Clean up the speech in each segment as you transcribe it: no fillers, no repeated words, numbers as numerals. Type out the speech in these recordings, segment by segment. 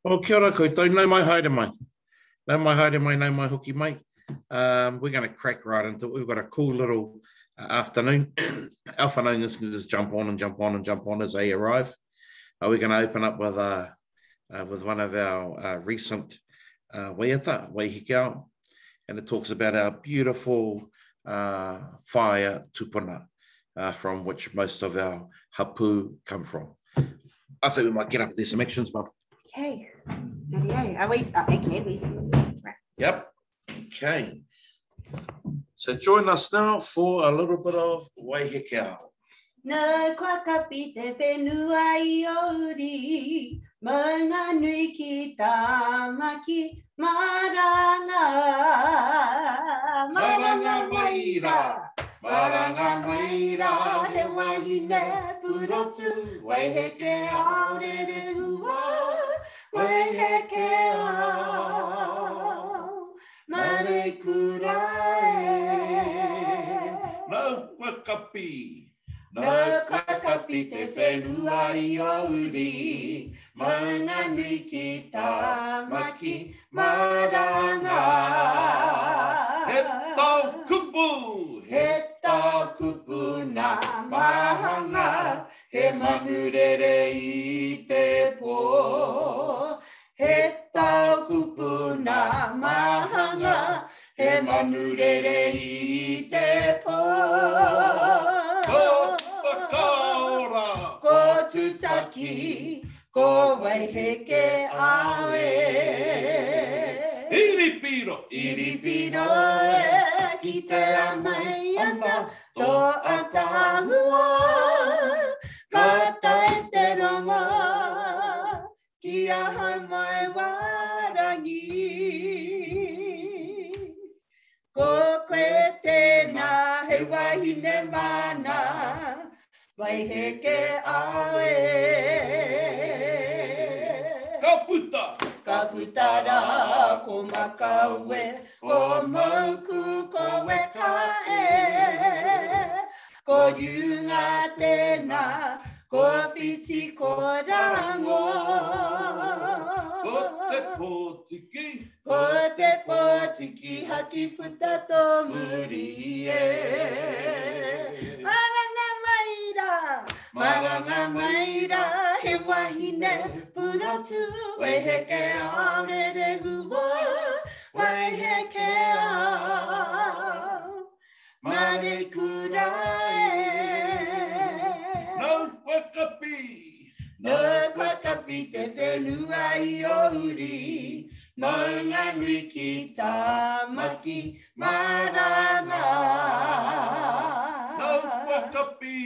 Oh, kia ora koutou, nau mai haere mai. Nau mai haere mai, nau mai hoki mai. We're going to crack right into it. We've got a cool little afternoon. Our whanau can just jump on and jump on and jump on as they arrive. We're going to open up with one of our recent waiata, waihikau, and it talks about our beautiful fire tupuna, from which most of our hapu come from. I think we might get up and do some actions, Mum. Okay. Yep. Okay. So join us now for a little bit of waihikau. No whakapite whenua I ori, maunga nui ki tāmaki, maranga. Maranga maira, maranga maira, he wahine purotu, waiheke aurere hua, waiheke au, mare kurae. No whakapi. No whakapi te whenua I ori, maunga nui ki tāmaki, maranga. He tau kupu! He tau kupu nā mahanga, he manurere I te pō. He tau kupu nā mahanga, he manurere I te pō. Ko tutaki, ko waiheke awe. Iripiro, Iripiro e, ki te amai ana, tō atahua. Kata e te ronga, ki aha mai warangi. Ko koe tēnā he wahine mana, waiheke awe. Kaputa! Kaputara ko makaue, ko mauku koe kae. Ko yunga tēnā, ko whiti ko rango. Ko te pōtiki! Ko te pōtiki haki puta tō muri e. Maranga maira, maranga maira, he wahine purotu, waiheke aurere hua, waiheke au, mare kurae. No whakapi! No whakapi te whenua I ori, maunga nui ki tāmaki, maranga. No whakapi!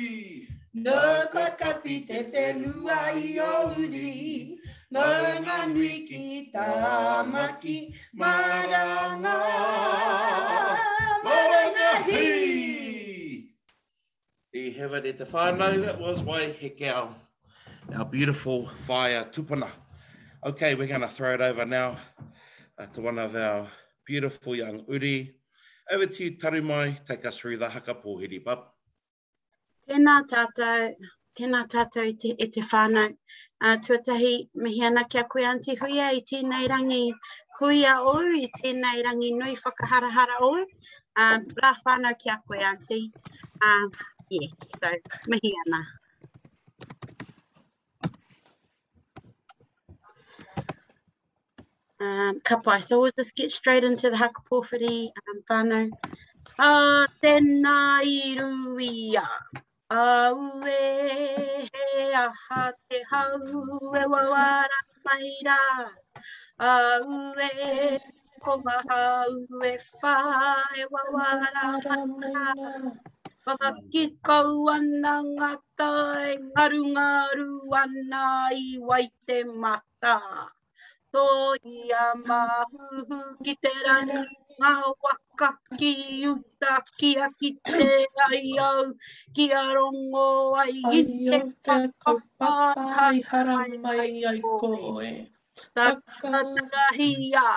No whakapi te whenua I ori, maunga nui ki tāmaki, maranga. Marangahi! There you have it at the whānau. That was waihikau, our beautiful fire tupuna. Okay, we're going to throw it over now to one of our beautiful young uri. Over to you, Tarumai. Take us through the hakapōhiri, bub. Tēnā tātou e te whānau. Tuatahi, mihi ana kia koe Aunty Huia I tēnei rangi huia o, I tēnei rangi nui whakaharahara o. Rā whānau kia koe Aunty. Yeah, so mihi ana. Kapai, so we'll just get straight into the hakapōwhiri whānau. Tēnā I ruia, aue he aha te hau e wawara maira. Aue ko mahau e whā e wawara maira. Whaki kau ana ngata e ngaru ana I waite mata. Toi Ahurei ki te rangi ngā waka ki uta kia ki te ai au ki a rongo ai I te whakapā I hara mai ai koe. Takatahia,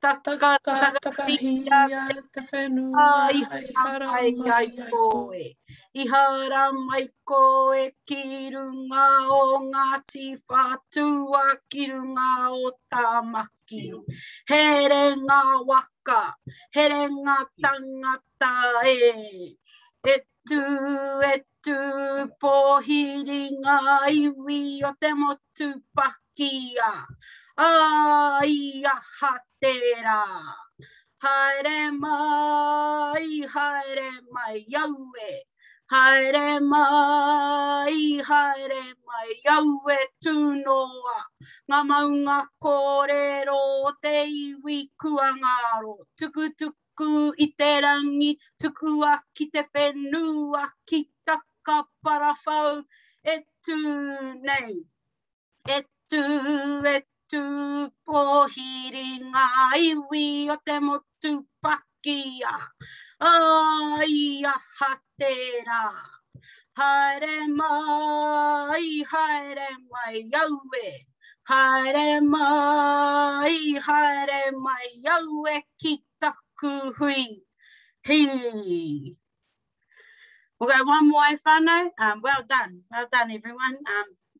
Takatahia te whenua i haramai ai koe. I haramai koe ki runga o Ngāti Whātua, ki runga o Tāmaki. Here ngā waka, here ngā tangata e. E tu pohiri ngā iwi o te motu pakia. Ai aha tērā. Haere mai iaue. Haere mai iaue tūnoa. Ngā maunga kōrero o te iwi kuangaro. Tuku i te rangi, tukua ki te whenua, ki taka parawhau. E tū nei. E tu pohiri ngā iwi o te motu pakia. Ai aha tērā. Haere mai iaue. Haere mai iaue ki taku hui. Hei. We'll go one more, whānau. Well done everyone.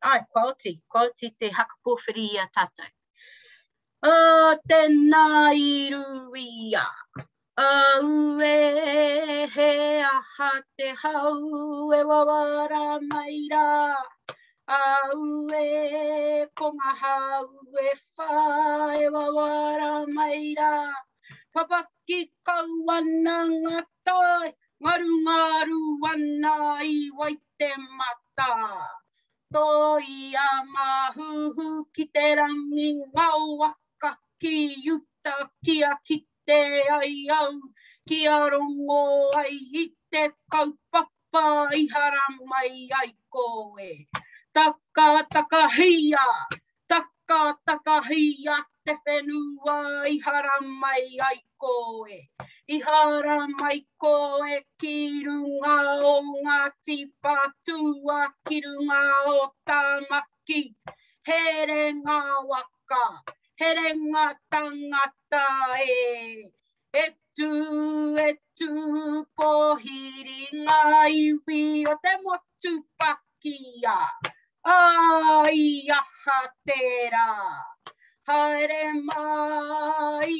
Quality te hakapōwhiri a tātou. O tēnā iruia, au e he aha te hau e wawara mai rā. Au e ko ngā hau e whā e wawara mai rā. Papaki kau ana ngā tai, ngaru ana I waite mata. Toi Ahurei ki te rangi ngā waka ki uta kia ki te ai au. Ki a rongo ai I te kaupapa I haramai ai koe. Takahia te whenua I haramai ai koe. I haramai koe ki runga o Ngāti Whātua, ki runga o Tāmaki. Here ngā waka, here ngā tangata e. E tu pohiri ngā iwi o te motu pakia. Ai aha tērā. Haere mai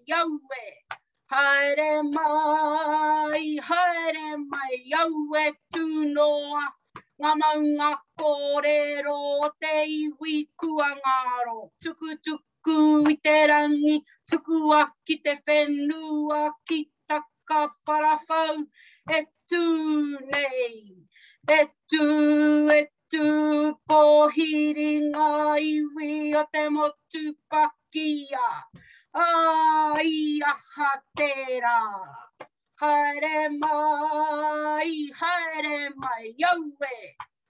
iaue. Haere mai iaue tūnoa. Ngā maunga kōrero o te iwi kuangaro. Tuku I te rangi, tukua ki te whenua, ki taka parawhau. E tū nei. E tu pohiri ngā iwi o te motu pakia. Ai aha tērā. Haere mai iaue.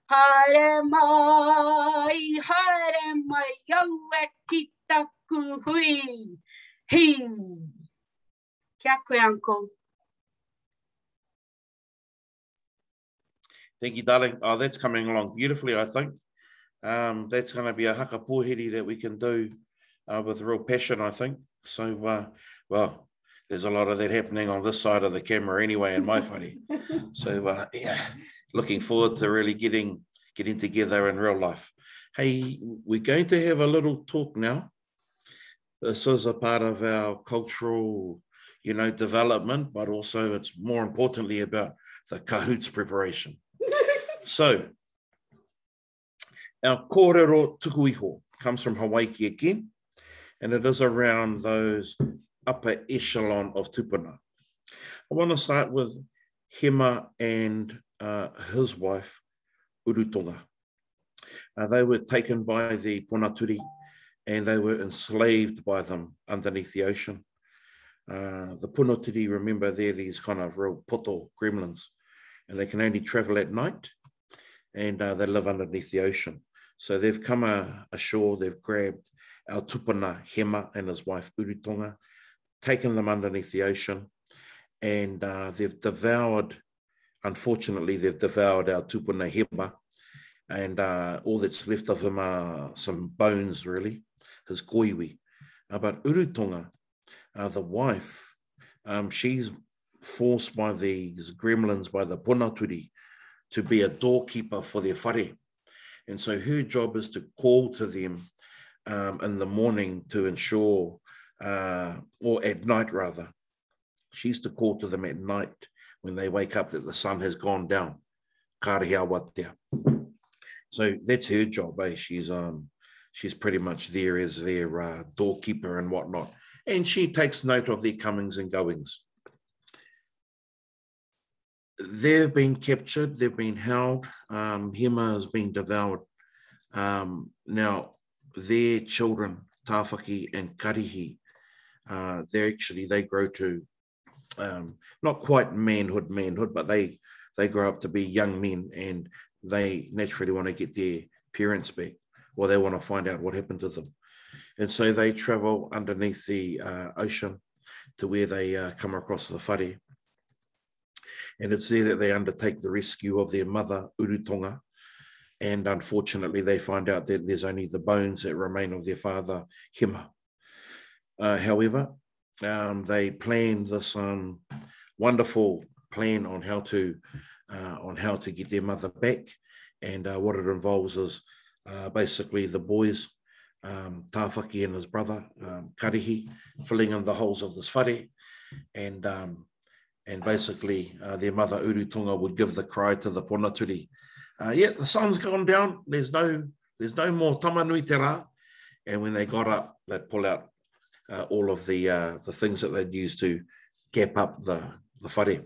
Haere mai iaue ki taku hui. Hi. Kia koe, uncle. Thank you, darling. Oh, that's coming along beautifully, I think. That's going to be a hakapōhiri that we can do with real passion, I think. So, well, there's a lot of that happening on this side of the camera anyway in my whare. So, yeah, looking forward to really getting together in real life. Hey, we're going to have a little talk now. This is a part of our cultural, development, but also it's more importantly about the kahoots preparation. So, our kōrero tukuiho comes from Hawaii again, and it is around those upper echelon of tupuna. I want to start with Hema and his wife, Urutonga. They were taken by the Ponaturi, and they were enslaved by them underneath the ocean. The Ponaturi, remember, they're these kind of real poto gremlins, and they can only travel at night, and they live underneath the ocean. So they've come ashore, they've grabbed our tupuna Hema and his wife Urutonga, taken them underneath the ocean, and they've devoured, unfortunately, they've devoured our tupuna Hema, and all that's left of him are some bones, really, his koiwi. But Urutonga, the wife, she's forced by these gremlins, by the punaturi, to be a doorkeeper for their whare. And so her job is to call to them in the morning to ensure, or at night rather, she's to call to them at night when they wake up that the sun has gone down. So that's her job, eh? She's pretty much there as their doorkeeper and whatnot. And she takes note of their comings and goings. They've been captured, they've been held. Hema has been devoured. Now, their children, Tāwhaki and Karihi, they grow to not quite manhood, but they grow up to be young men, and they naturally want to get their parents back, or they want to find out what happened to them. And so they travel underneath the ocean to where they come across the whare. And it's there that they undertake the rescue of their mother, Urutonga. And unfortunately, they find out that there's only the bones that remain of their father, Hema. However, they plan this wonderful plan on how to get their mother back. And what it involves is basically the boys, Tāwhaki and his brother, Karihi, filling in the holes of this whare. And basically, their mother, Urutonga, would give the cry to the punaturi. The sun's gone down. There's no more tamanui te rā. And when they got up, they'd pull out all of the things that they'd use to gap up the whare.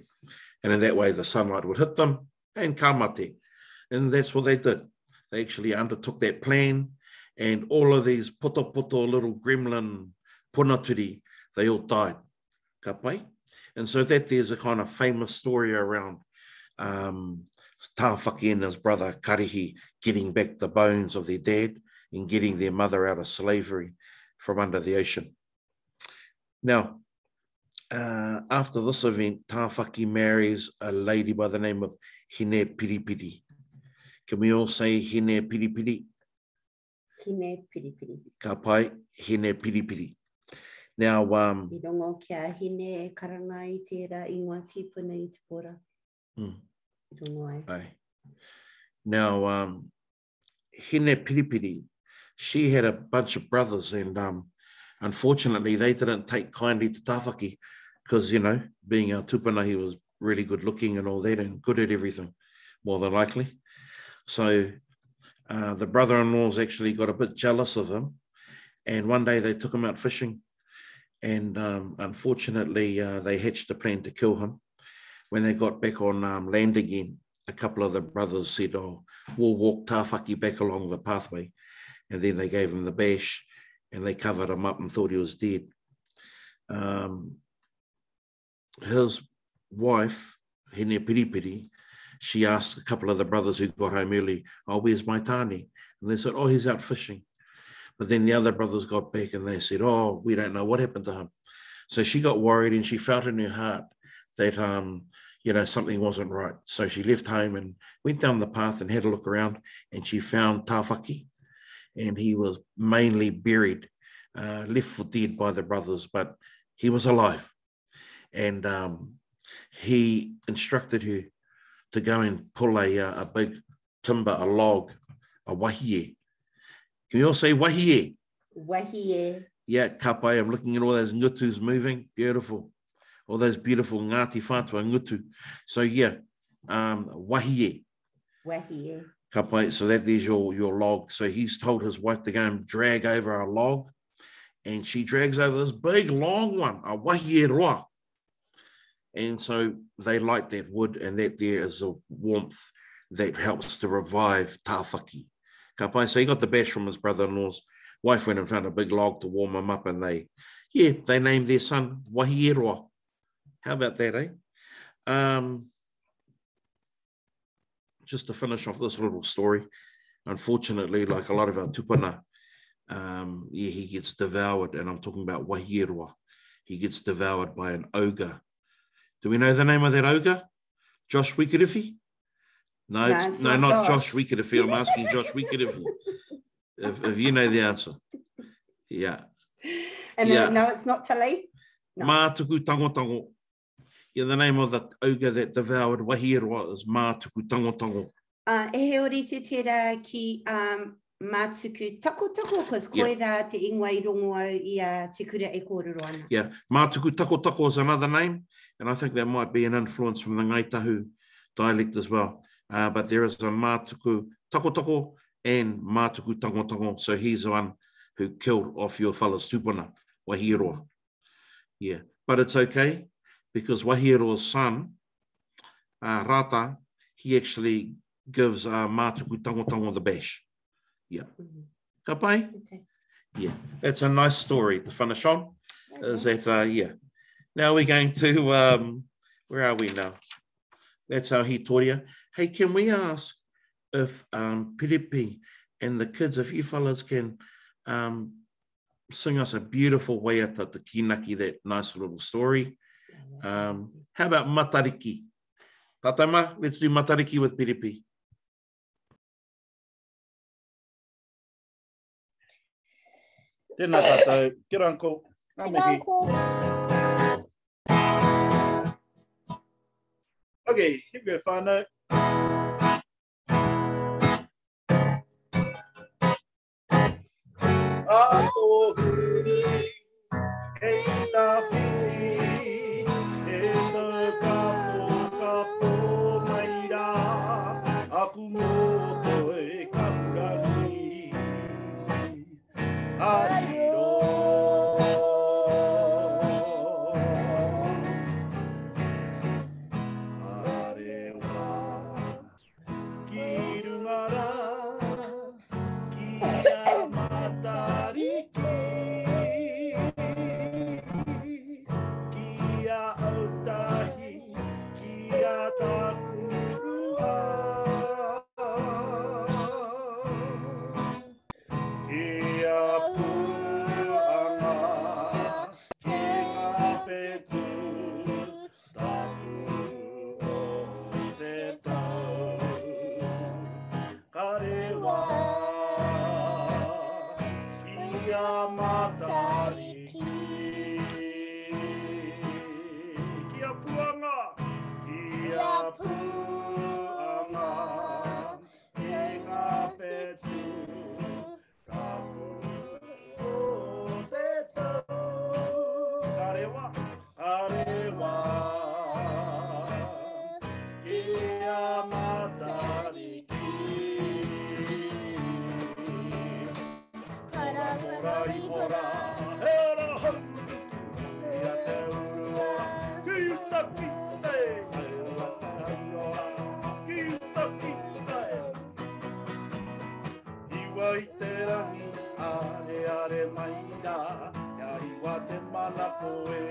And in that way, the sunlight would hit them and ka mate. And that's what they did. They actually undertook that plan. And all of these poto little gremlin punaturi, they all died. Ka pai? And so that there's a kind of famous story around Tāwhaki and his brother Karihi getting back the bones of their dad and getting their mother out of slavery from under the ocean. Now, after this event, Tāwhaki marries a lady by the name of Hine Piripiri. Can we all say Hine Piripiri? Hine Piripiri. Ka pai, Hine Piripiri. Now, I rongo kia hine karanga I tērā ingoa tīpuna I te pora. I rongo ai. Now, Hine Piripiri, she had a bunch of brothers, and unfortunately, they didn't take kindly to Tāwhaki because, being a tupuna, he was really good looking and all that and good at everything, more than likely. So the brother-in-laws actually got a bit jealous of him, and one day they took him out fishing. And unfortunately, they hatched a plan to kill him. When they got back on land again, a couple of the brothers said, we'll walk Tāwhaki back along the pathway. And then they gave him the bash, and they covered him up and thought he was dead. His wife, Hine Piripiri, she asked a couple of the brothers who got home early, where's my tāne? And they said, he's out fishing. But then the other brothers got back and they said, we don't know what happened to him. So she got worried, and she felt in her heart that, something wasn't right. So she left home and went down the path and had a look around, and she found Tāwhaki, and he was mainly buried, left for dead by the brothers, but he was alive. And he instructed her to go and pull a big timber, a log, a wahie. Can you all say wahie? Wahie. Yeah, ka pai. I'm looking at all those ngutus moving. Beautiful. All those beautiful Ngāti whātua ngutu. So yeah, wahie. Wahie. Ka pai. So that there's your log. So he's told his wife to go and drag over a log. And she drags over this big long one, a wahie roa. And so they light that wood, and that there is a warmth that helps to revive Tāwhaki. So he got the bash from his brother-in-law's. Wife went and found a big log to warm him up, and they named their son Wahieroa. How about that, eh? Just to finish off this little story, unfortunately, like a lot of our tupuna, he gets devoured, and I'm talking about Wahieroa. He gets devoured by an ogre. Do we know the name of that ogre? Josh Wikirifi? No, not Josh Wikirifi. I'm asking Josh Wikirifi if you know the answer. Yeah. And no, it's not Tali. No. Mātuku tango. Yeah, the name of the ogre that devoured Wahiroa is Mātuku tango. E he ori te tera ki Mātuku tako, because koe rā te ingoa I rongo au I te kura e kōrero ana. Yeah, Mātuku tako is another name, and I think that might be an influence from the Ngaitahu dialect as well. But there is a Mātuku tako and Mātuku tango. So he's the one who killed off your fella's tupuna, Wahiroa. Yeah, but it's okay, because Wahiroa's son, Rata, he actually gives Mātuku tango the bash. Yeah. Ka pai? Okay. Yeah. That's a nice story to finish on. Okay. Is that, yeah. Now we're going to, where are we now? That's our hitoria. Hey, can we ask if Piripi and the kids, if you fellas can sing us a beautiful waiata, te kinaki, that nice little story. How about matariki? Tatama, let's do matariki with Piripi. Tēnā tātou, kia ranko, ngā mihi. Okay, here we go, whānau. Ahurei, hei tā whiti, e tō kapo mai rā, aku mō toi kahurani. Ahiro, arewa, ki rungara, kia matariki, kia autahi, kia takurua, kia puanga, kia petu, taku o te tau, karewa. Kia matariki, kia puanga, kia puanga, e ngā petu, ka pu o te tau, karewa, karewa, kia matariki. Hora, hera hau, ia te urua, ki uta kite, ki uta kite. Iwa I te rangi, are mai rā, ia hiwa te mana koe,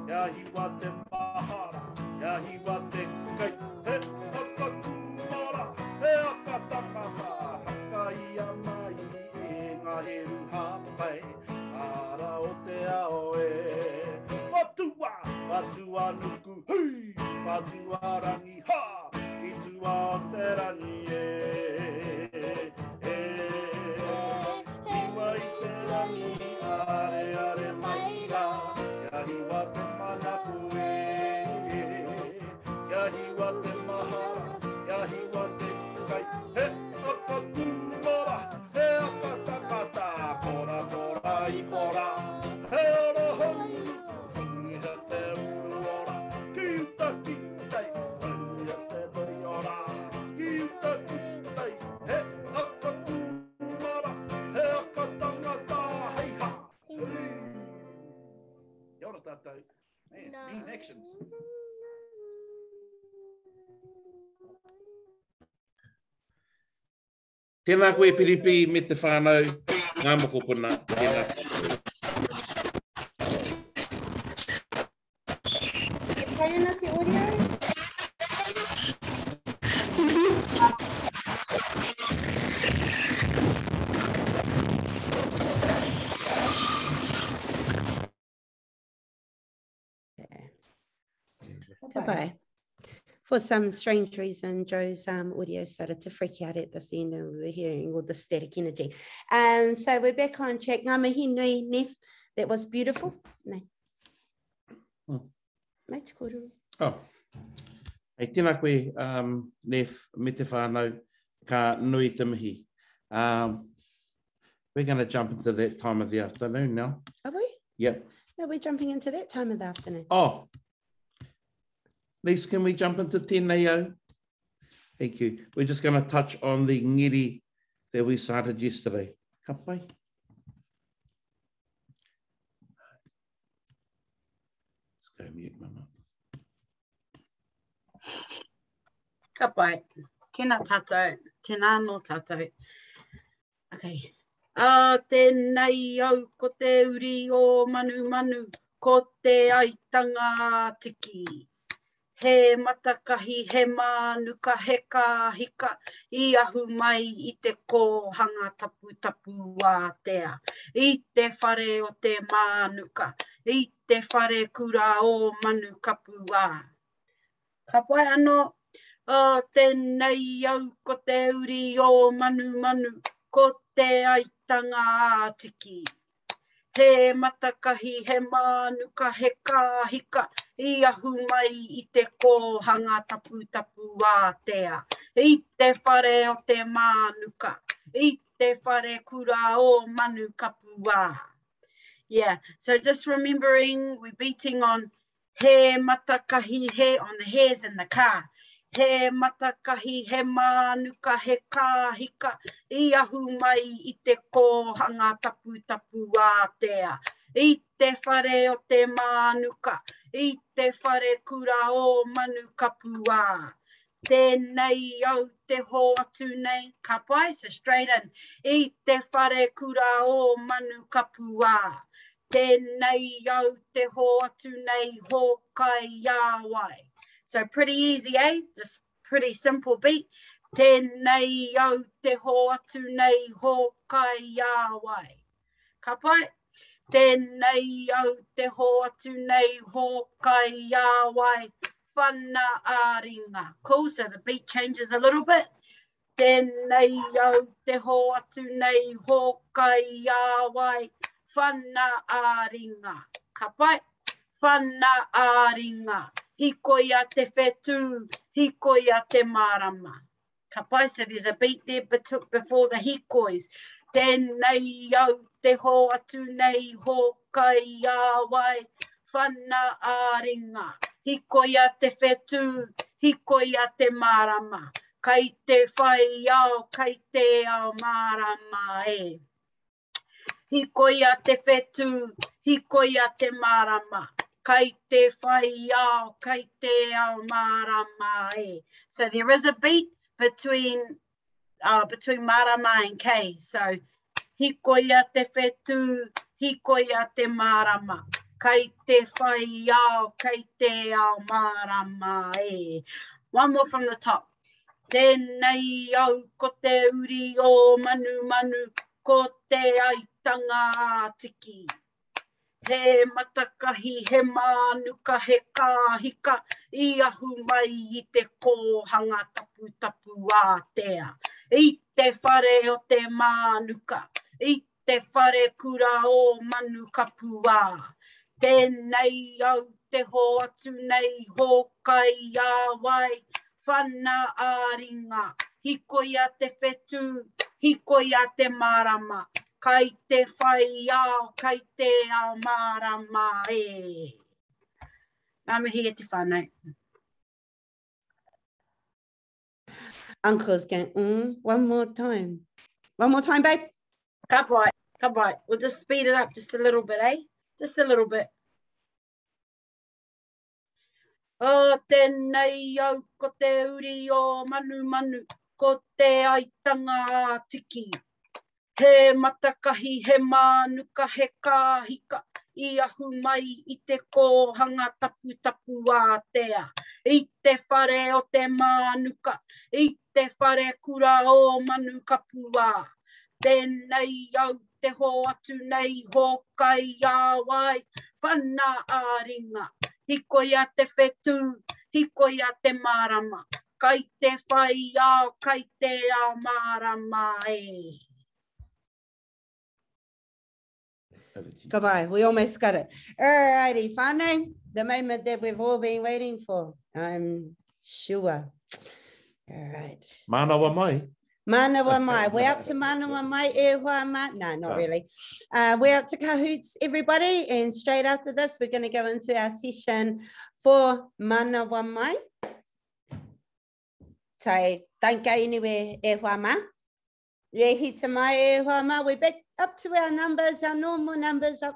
ia hiwa te mahara, ia hiwa te kai, he hakakumara, he hakatakata, haka ia mai. He ruha pai, ara o te ao e. Watua nuku, hei, watua rangi ha, I tua o te rangi e. Iwa I te rangi, are mai rā, ia hiwa te mana koe, ia hiwa te mahara, ia hiwa te kai, he hakakumara, he katakata, kora I kora, he ora hau, ia te uruora, ki uta kitei, ia te tori ora, ki uta kitei, he hakakumara, he hakatangata, hei ha. Kia ora tātou. Man, mean actions. Tēnā koe Piripi me te whānau, ngā moko puna, tēnā. E pai ana te ori au? Ka pai. For some strange reason, Joe's audio started to freak out at this end and we were hearing all the static energy. And so we're back on track. Ngā mihi nui, Nef, that was beautiful. Nei. Mai te kōrero. Oh. Hei tēnā koe, Nef, me te whānau, ka nui te mihi. We're going to jump into that time of the afternoon now. Are we? Yep. No, we're jumping into that time of the afternoon. Oh. Lise, can we jump into tēnei au? Thank you. We're just going to touch on the ngiri that we started yesterday. Ka pai. Let's go mute, mama. Ka pai. Tēnā tātou. Tēnā no tātou. Okay. Tēnei au ko te uri o manu manu, ko te aitanga tiki. He matakahi, he manuka, he kahika, I ahu mai I te kohanga tapu tapu waiata. I te whare o te manuka, I te whare kura o manu kapua. Ka pai anō, tēnei au ko te uri o manu manu, ko te aitanga tiki. He matakahi, he manuka, he kahika, I ahu mai I te kohanga tapu tapu waiata. I te whare o te manuka, I te whare kura o manu kapua. Yeah, so just remembering we're beating on he matakahi, he on the hairs in the car. He matakahi, he manuka, he kahika, I ahu mai I te kohanga tapu tapu waiata. I te whare o te manuka, I te whare kura o manu kapua. Tēnei au te ho atu nei, ka pai, so straight in. I te whare kura o manu kapua. Tēnei au te ho atu nei, ho kai iawai. So pretty easy, eh? Just pretty simple beat. Tēnei au te ho atu nei, ho kai iawai. Ka pai? Tēnei au te ho atu nei, ho kai iawai. Whana āringa. Cool, so the beat changes a little bit. Tēnei au te ho atu nei, ho kai iawai. Whana āringa. Ka pai? Whana āringa. Hikoia te whetū, hikoia te marama. Ka pai, so there's a beat there before the hikois. Tēnei au te ho atu nei, ho kai iawai. Whana āringa. Hikoia te whetū, hikoia te marama. Kai te whai au, kai te ao marama e. Hikoia te whetū, hikoia te marama. Kai te whai au, kai te ao marama e. So there is a beat between marama and K. So hikoia te whetū, hikoia te marama. Kai te whai au, kai te ao marama e. One more from the top. Tēnei au ko te uri o manu manu, ko te aitanga tiki. He matakahi, he manuka, he kahika, I ahu mai I te kohanga tapu tapu waiata. I te whare o te manuka, I te whare kura o manu kapua. Tēnei au te ho atu nei, ho kai iawai. Whana āringa, hikoia te whetū, hikoia te marama. Kai te whai au, kai te ao marama e. Ngā mihi e te whānau. Uncle's going, one more time. One more time, babe. Ka pai, ka pai. We'll just speed it up just a little bit, eh? Just a little bit. O tēnei au ko te uri o manu manu, ko te aitanga tiki. He matakahi, he manuka, he kahika, I ahu mai I te kohanga tapu tapu waiata. I te whare o te manuka, I te whare kura o manu kapua. Tēnei au te ho atu nei, ho kai iawai. Whana āringa, hikoia te whetū, hiko ia te marama. Kai te whai ao, kai te ao marama e. Goodbye, we almost got it. All righty, whānau, the moment that we've all been waiting for, I'm sure. All right. Manawa mai. Manawa mai. We're up to Manawa mai, e hoa ma. No, not really. We're up to Kahoots, everybody. And straight after this, we're going to go into our session for Manawa mai. So don't go anywhere, e hoa ma. Rehita mai, e hoa ma. We're back up to our numbers, our normal numbers up.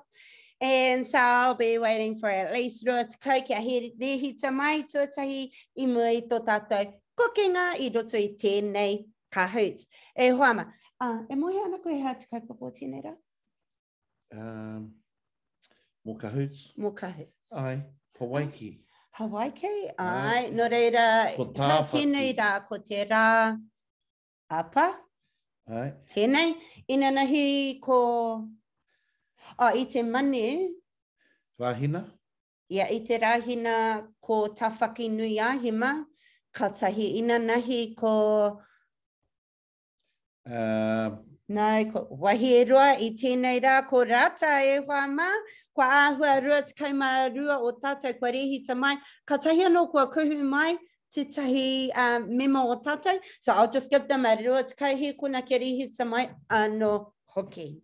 And so I'll be waiting for at least rua te kau kia he rehita mai tuatahi I mua I tō tātou kokenga I roto I tēnei Kahoots. E hoa ma. E moe ana koe hea te kaupapa tēnei rā? More Kahoots. More Kahoots. Ai, Hawaii. Hawaii, ai. No reira, Ko ka tēnei rā, ko te rā apa. Ai. Tēnei. Ina nahi ko... I te mane. Rahina. Ia, I te rahina ko tawhaki nui ahima. Ka tahi ina nahi ko... No, ko wahi e roa I tēnei rā ko rata e hoa ma. Kua āhua rua te kaumā rua o tātou kua rehita mai. Ka tahi anō kua kuhu mai te tahi memo o tātou. So I'll just give them a rua te kau he kuna ke rehita mai anō hoki.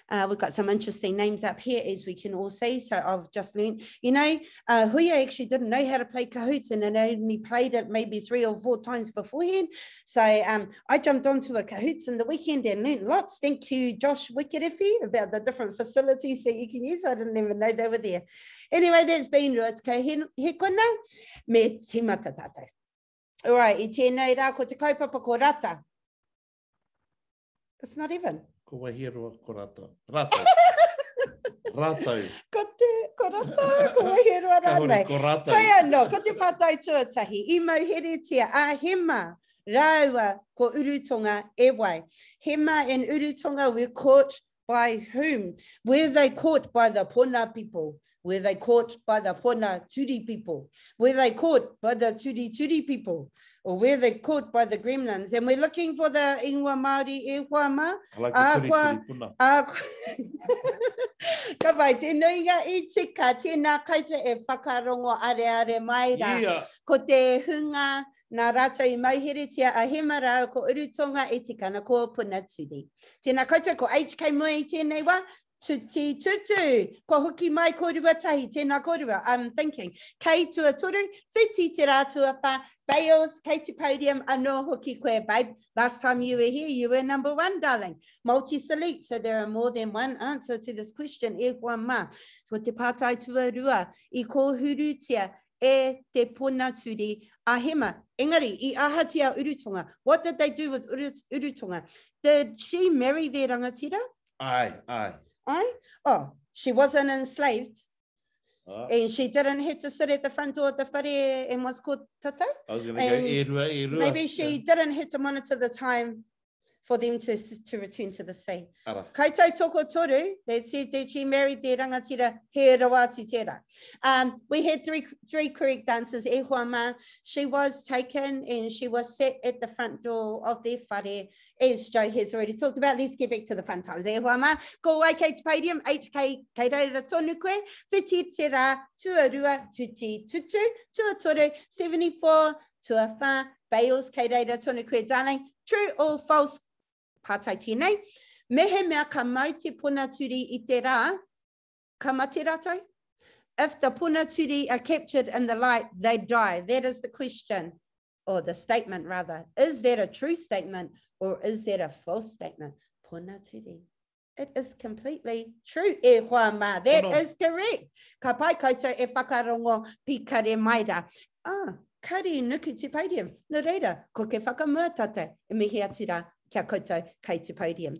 We've got some interesting names up here, as we can all see. So I've just learned, you know, Huia actually didn't know how to play Kahoots and I only played it maybe 3 or 4 times beforehand. So I jumped onto a Kahoots in the weekend and learned lots. Thank you, Josh Wikirefi, about the different facilities that you can use. I didn't even know they were there. Anyway, that's been Ruatsko he kuna me timata tātou. All right, I tēnei rā ko te kaupapa ko rata. It's not even. Ko wahiroa ko rata. Rato. Rato. Ko rata, ko wahiroa rānei. Ko rato. Kai anō, ko te pātai tuatahi. I mauheretia a hema rāua ko urutonga e wai. Hema and urutonga were caught by whom? Were they caught by the Pona people? Were they caught by the Pona Turi people? Were they caught by the Turi people? Or were they caught by the gremlins? And we're looking for the ingoa Māori e hoa ma. I like the Turi puna. Ka pai, te nuinga I tika, tēnā kaita e whakarongo are mai rā. Yeah. Ko te hunga nā rātou I mauheretia a hema rā ko urutonga e tikana ko puna turi. Tēnā kaita ko HK mua I tēnei wā. Tuti tutu, ko hoki mai korua tahi, tēnā korua. I'm thinking, kei tua toru, whiti te rā tua wha, Bales, kei te podium, anō hoki koe, babe. Last time you were here, you were number 1, darling. Multi-select, so there are more than one answer to this question. E hoa ma, so te pātai tua rua, I ko hurutia, e te pona turi, a hema. Engari, I ahatia urutonga. What did they do with urutonga? Did she marry their rangatira? Aye. Aye? Oh, she wasn't enslaved. And she didn't have to sit at the front door of the whare and was called tato. I was going to go e rua. Maybe she didn't have to monitor the time for them to return to the sea. Kaitai toko toru, they said that she married their rangatira he rawatu tera. We had three correct answers. E hoa ma, she was taken and she was set at the front door of their whare, as Joe has already talked about. Let's get back to the fun times. E hoa ma, ko wai kei te podium, HK kei reira tonu koe, whiti te rā, tua rua, tuti tutu, tua toru, 74, tua wha, Bales kei reira tonu koe, darling. True or false? Pātai tēnei. Mehe mea ka mau te puna turi I te rā, ka mate rātou? If the puna turi are captured in the light, they die. That is the question, or the statement rather. Is that a true statement or is that a false statement? Puna turi. It is completely true. E hoa ma. That is correct. Ka pai koutou e whakarongo pi kare maira. Kari nuku te podium. No reira, ko ke whakamua tate. E mihi atu rā. Kia koutou kei te podium.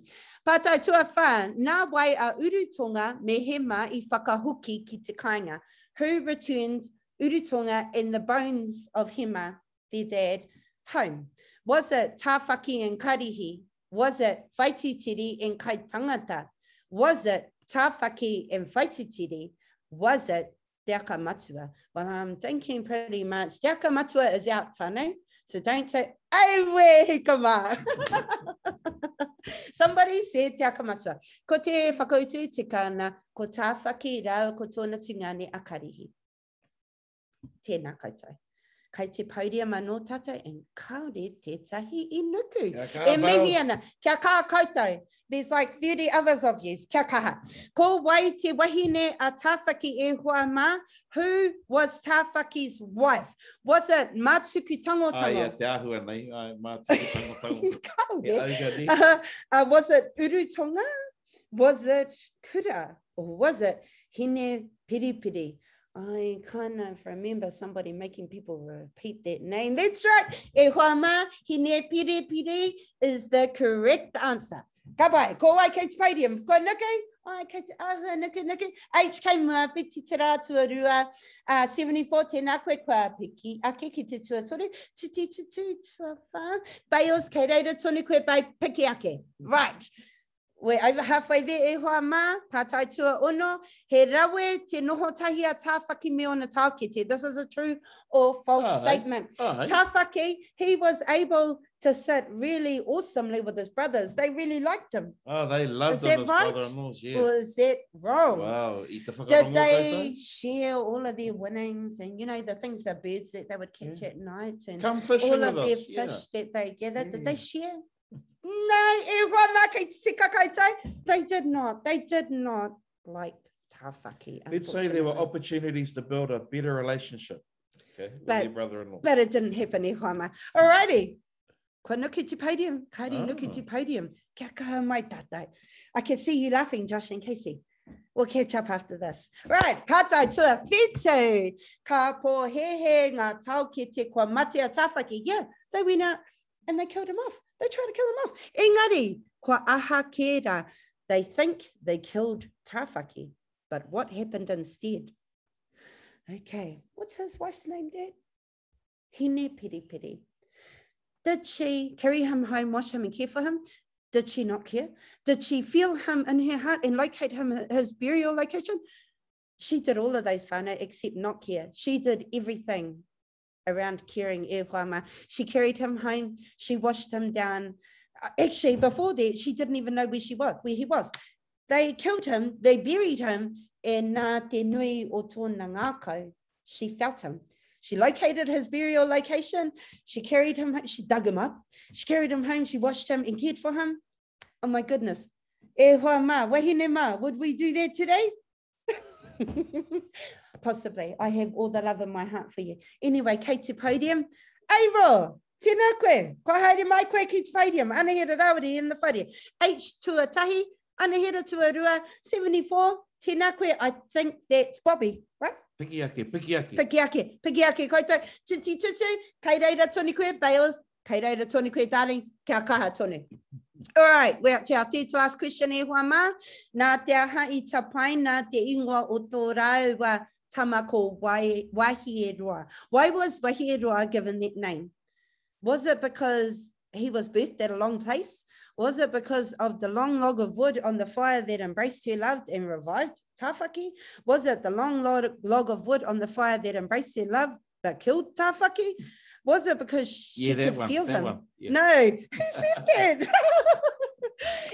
Pātai tua whā, nā wai a urutonga me hema I whakahuki ki te kāinga. Who returned urutonga and the bones of hema, their dad, home? Was it tāwhaki and karihi? Was it whaititiri and kai tangata? Was it tāwhaki and whaititiri? Was it te aka matua. Well, I'm thinking pretty much, te aka matua is out, whānau. So don't say, aiwe hikama. Somebody said te aka matua. Ko te whakautu te kāna, ko tā whaki rau ko tōna tungane akarihi. Tēnā koutou. Kai te podium anō tātou, and kaore tētahi I nuku. E mihi ana, kia kā koutou. There's like 30 others of you. Kia kaha. Ko wai te wahine a tāwhaki e hoa mā. Who was tāwhaki's wife? Was it Mātuku Tangotango? Yeah, te Ahurei, Mātuku Tangotango. Was it Urutonga? Was it Kura? Or was it Hine Piripiri? I kind of remember somebody making people repeat that name. That's right. E hoa mā, Hine Piripiri is the correct answer. Ka pai, ko wai kei te podium, ko nuku, ai kei te ahua nuku. H kei mua, whiti te rā tuarua, 74, tēnā koe kua piki ake ki te tuatoru, titi tua whā, Bales kei reira tonu koe bai piki ake. Right. We're over halfway there, e hoa mā, pātai tua ono, he rawe te noho tahi a tāwhaki me ona tākete. This is a true or false statement. Tāwhaki, he was able to sit really awesomely with his brothers. They really liked him. Oh, they loved him, his brother-in-laws, yeah. Or is that wrong? Wow. Did they share all of their winnings and, you know, the things, the birds that they would catch at night and all of their fish that they gathered? Did they share? No, they did not. They did not like tāwhaki. Let's say there were opportunities to build a better relationship, okay, with your brother-in-law. But it didn't happen, e hoa mā. Alrighty. Kua nuku te podium. Kairi nuku te podium. Kia kaha mai tātai. I can see you laughing, Josh and Casey. We'll catch up after this. Right, kātai tua whitu. Ka pō he ngā tau ki te kua mate a tāwhaki. Yeah, they went out and they killed him off. They tried to kill him off. Engari, kua aha kēra. They think they killed tāwhaki, but what happened instead? Okay, what's his wife's name, Dad? Hine Piripiri. Did she carry him home, wash him and care for him? Did she not care? Did she feel him in her heart and locate him his burial location? She did all of those whānau except not care. She did everything around caring e hoa mā. She carried him home. She washed him down. Actually, before that, she didn't even know where he was. They killed him. They buried him. And nā te nui o tōna ngākau, she felt him. She located his burial location. She carried him. She dug him up. She carried him home. She washed him and cared for him. Oh my goodness. E hoa mā, wahine mā, would we do that today? Possibly. I have all the love in my heart for you. Anyway, kei te podium. Eiro, tēnā koe. Ko haere mai koe ki te podium. Anahera rawari in the whare. H tuatahi, anahera tuarua, 74. Tēnā koe. I think that's Bobby, right? Piki ake, piki ake. Piki ake, piki ake. Koutou, tuti tutu, kei reira tonu koe, Bales, kei reira tonu koe, darling, kia kaha tonu. All right, we're up to our third last question e hoa mā. Nā te aha I tapai, nā te ingoa o tō rāua tamako Wahieroa. Why was Wahieroa given that name? Was it because he was birthed at a long place? Was it because of the long log of wood on the fire that embraced her, loved and revived tāwhaki? Was it the long log of wood on the fire that embraced her, loved but killed tāwhaki? Was it because she could feel him? Yeah. No, who said that?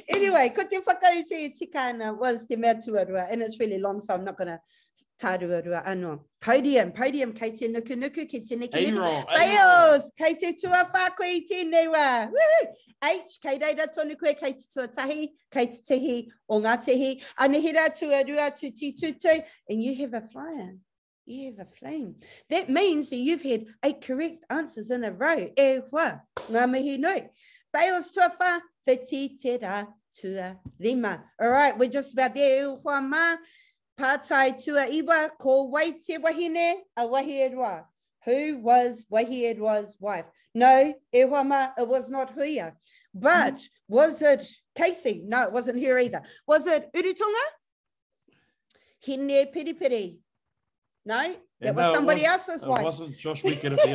Anyway, ko te whakautu e tikana was te mea tuarua, and it's really long, so I'm not going to tāruarua anō. Podium, kei te nuku, kei te neki. Bales, kei te tua whākoe I tēnei wā. H, kei reira tonu koe, kei te tuatahi, kei te tehi o ngā tehi. Anahera tuarua tuti tutu, and you have a flyer. You have a flame. That means that you've had 8 correct answers in a row. E hoa, ngā mihi nui. Bales tuawha, whiti te rā tua rima. All right, we're just about there. E hoa mā, pātai tua iwa, ko wai te wahine a Wahieroa. Who was Wahieroa's wife? No, e hoa mā, it was not Huia. But was it Casey? No, it wasn't her either. Was it Urutonga? Hine Piripiri. No, that was somebody else's wife. It wasn't Josh Wickett of the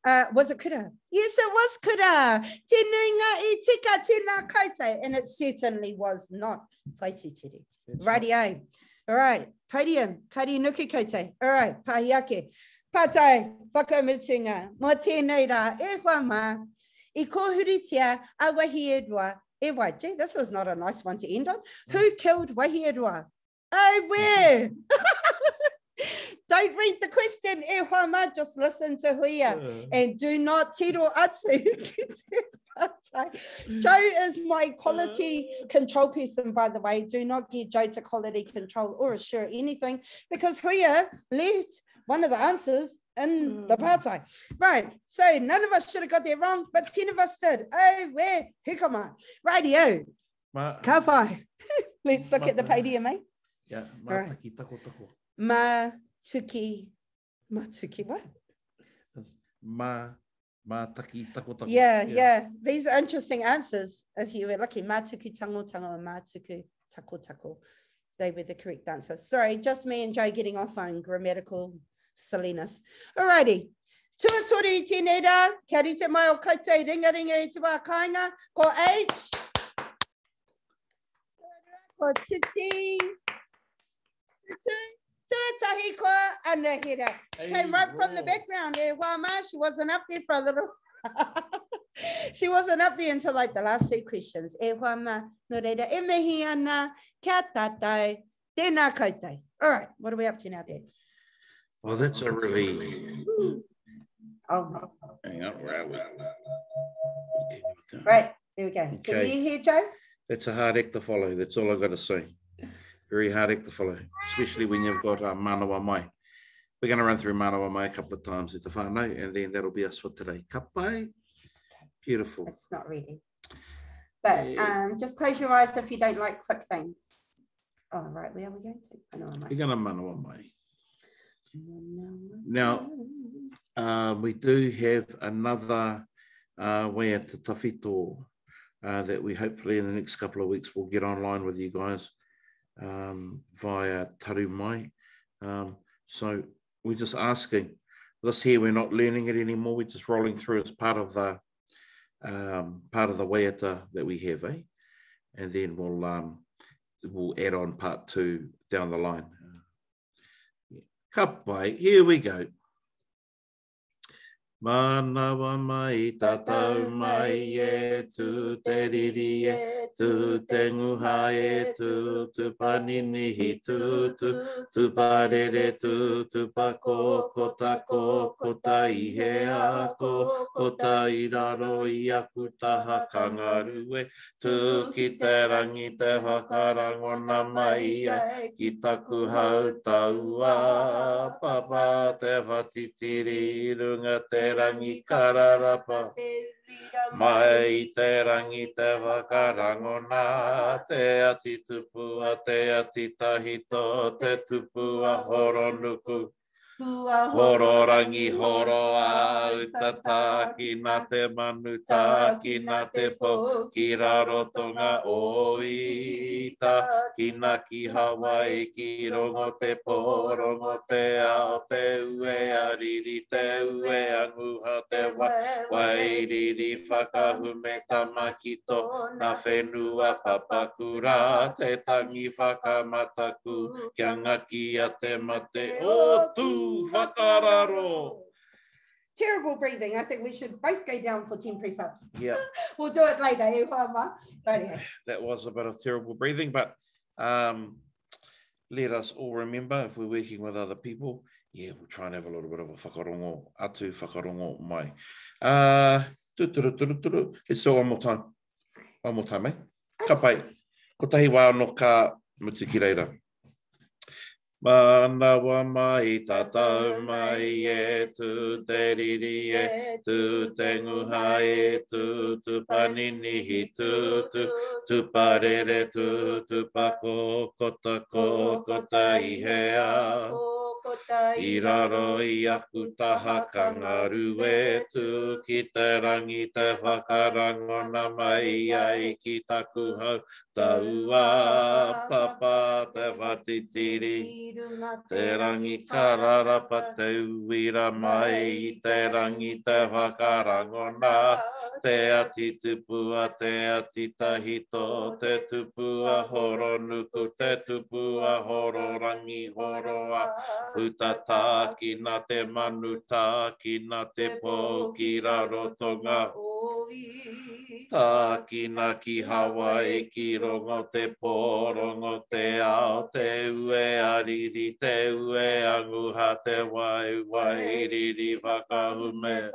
Island. Was it Kura? Yes, it was Kura. Te nuinga I tika tēnā koutou. And it certainly was not Whaititiri. Radio. All right, podium, kari nuki koutou. All right, pahi ake. Pātai, whakamitunga, mō tēnei rā, e whama, I kōhuritia a wahi e rua, e wai. Gee, this is not a nice one to end on. Who killed wahi e rua? Oh, where? Don't read the question, e whama, just listen to huia. And do not tiro atu. Joe is my quality control person, by the way. Do not get Joe to quality control or assure anything, because huia left one of the answers in the pātai. Right, so none of us should have got that wrong, but 10 of us did. Oh, where? Hikama. Rightio. Ka pai. Let's look at the podium, eh? Yeah, mātaki tako tako. Mātuki what? Mātaki tako tako. Yeah. These are interesting answers. If you were lucky, mātuku tango tango and mātuku tako tako. They were the correct answer. Sorry, just me and Joe getting off on grammatical silliness. Alrighty. Tuatori tēnei rā, kia rite mai o koutou ringa I te wā kāinga, ko H, ko Titi, tuatahi ko Anahira. She came right from the background there, wāma, she wasn't up there for a little. She wasn't up there until like the last 2 questions. E wāma, no reira, e mihi ana, kia tātou, tēnā koutou. All right, what are we up to now, Dad? Well, that's a really... Oh, hang on, where are we? Right, there we go. Okay. Can you hear, Joe? That's a hard act to follow. That's all I've got to say. Very hard act to follow, especially when you've got manawa mai. We're going to run through manawa mai a couple of times at the whānau, and then that'll be us for today. Ka pai. Beautiful. It's not really. But just close your eyes if you don't like quick things. Oh, right, where are we going to? Manawa mai. We're going to manawa mai. Now, we do have another waiata tawhito that we hopefully in the next couple of weeks will get online with you guys via Taru Mai. So we're just asking, this here, we're not learning it anymore, we're just rolling through as part of the waiata that we have, eh? And then we'll add on part 2 down the line. Ka pai, here we go. Manawa mai, tatau mai e, tu te riri e, tu te nguha e, tu paninihi, tu parere, tu pakokota, kokota I he ako, kota I raro I aku taha kangaru e, tu ki te rangi te whakarangona mai e, ki taku hau taua, papa te whatitiri runga te rangi kararapa, mai te rangi te whakarangona, te ati tupua, te ati tahito, te tupua horonuku, horo rangi horo a utata, ki nā te manuta, ki nā te po, ki rarotonga o ita, ki nā ki Hawaii, ki rongo te po, rongo te ao, te ue a riri, te ue a nguha, te wairiri, whakahume tamakito, nā whenua papakura, te tangi whakamataku, kia ngaki a te mate, o tū whakararo. Terrible breathing. I think we should both go down for 10 press-ups. Yeah. We'll do it later. Right. That was a bit of terrible breathing, but let us all remember, if we're working with other people, we'll try and have a little bit of a whakarongo, atu whakarongo mai. Let's do one more time. One more time, eh? Ka pai. Ko tahi wā no ka mutu ki reira. Manawa mai, tatau mai e, tu te riri e, tu te nguha e, tu paninihi, tu parere, tu pakokota, kokota I he a. I raro I aku taha kangaru e, tu ki te rangi te whakarangona mai ai ki taku hau taua, papa te watitiri. Te rangi kararapa te uira mai, I te rangi te whakarangona. Te ati tupua, te ati tahito, te tupua horo nuku, te tupua horo rangi horoa. Hutata ki na te manuta, ki na te pō, ki rarotonga. Tā ki na ki Hawaii, ki rongo te pō, rongo te ao, te ue ariri, te ue anguha, te wai wai riri whakahume.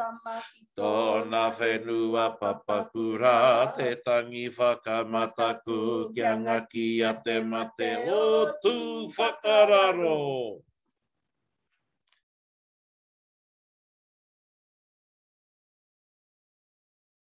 Tōna whenua papakura, te tangi whakamataku, kia ngaki a te mate o tū whakararo.